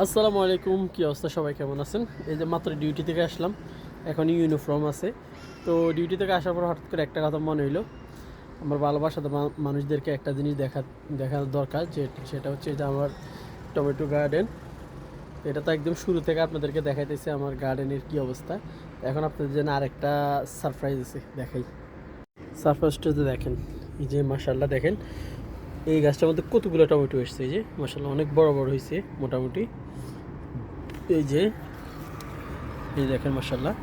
আসসালামু আলাইকুম, কী অবস্থা? সবাই কেমন আছেন? এই যে মাত্র ডিউটি থেকে আসলাম, এখন ইউনিফর্ম আছে। তো ডিউটি থেকে আসার পর হঠাৎ করে একটা কথা মনে হইলো, আমার ভালোবাসার মানুষদেরকে একটা জিনিস দেখা দরকার, সেটা হচ্ছে যে আমার টমেটো গার্ডেন। এটা তো একদম শুরু থেকে আপনাদেরকে দেখাইতেছে আমার গার্ডেনের কী অবস্থা। এখন আপনাদের জন্য আরেকটা সারপ্রাইজ আছে, দেখাই। সারপ্রাইজটা তো দেখেন, এই যে মাশাআল্লাহ দেখেন, এই গাছটার মধ্যে কতগুলো টমেটো এসছে। এই যে মাশাআল্লাহ অনেক বড় বড় হয়েছে মোটামুটি। এই যে এই দেখেন মাশাআল্লাহ,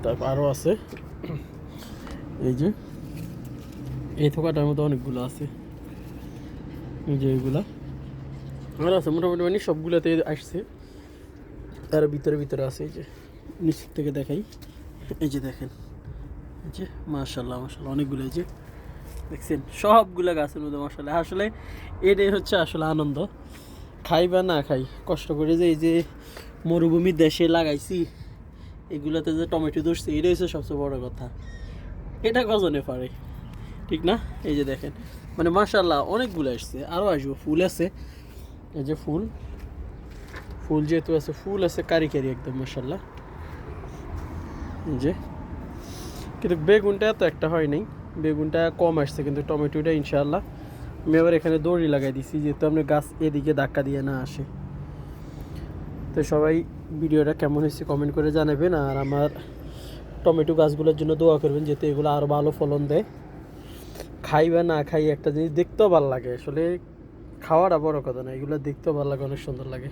তারপর আরও আছে। এই যে এই থোকাটার মধ্যে অনেকগুলো আছে, এই যে এইগুলা আর আছে মোটামুটি, মানে সবগুলোতে আসছে। তার ভিতরে ভিতরে আছে, এই যে নিচ থেকে দেখাই। এই যে দেখেন, এই যে মাশাআল্লাহ মাশাআল্লাহ অনেকগুলো। এই যে দেখছেন সবগুলো গাছের মধ্যে মাশাআল্লাহ। আসলে এটাই হচ্ছে আসলে আনন্দ, খাই বা না খাই, কষ্ট করে যে এই যে মরুভূমির দেশে লাগাইছি, এগুলোতে যে টমেটো ধরছে, এটাই হচ্ছে সবচেয়ে বড় কথা। এটা কজনে পারে, ঠিক না? এই যে দেখেন, মানে মাশাআল্লাহ অনেকগুলো আসছে, আরও আসবো। ফুল আছে, এই যে ফুল ফুল যেহেতু আছে, ফুল আছে কারি কারি একদম মাশাআল্লাহ। এই যে কিন্তু বেগুনটা এত একটা হয় নাই, বেগুনটা কম আসছে, কিন্তু টমেটোটা ইনশাআল্লাহ আমি আবার এখানে দড়ি লাগাই দিছি, যেহেতু আপনি গাছ এদিকে ধাক্কা দিয়ে না আসে। তো সবাই ভিডিওটা কেমন হয়েছে কমেন্ট করে জানাবেন, আর আমার টমেটো গাছগুলোর জন্য দোয়া করবেন, যাতে এগুলো আরও ভালো ফলন দেয়। খাই বা না খাই, একটা জিনিস দেখতেও ভালো লাগে। আসলে খাওয়াটা বড় কথা না, এগুলো দেখতেও ভালো লাগে, অনেক সুন্দর লাগে।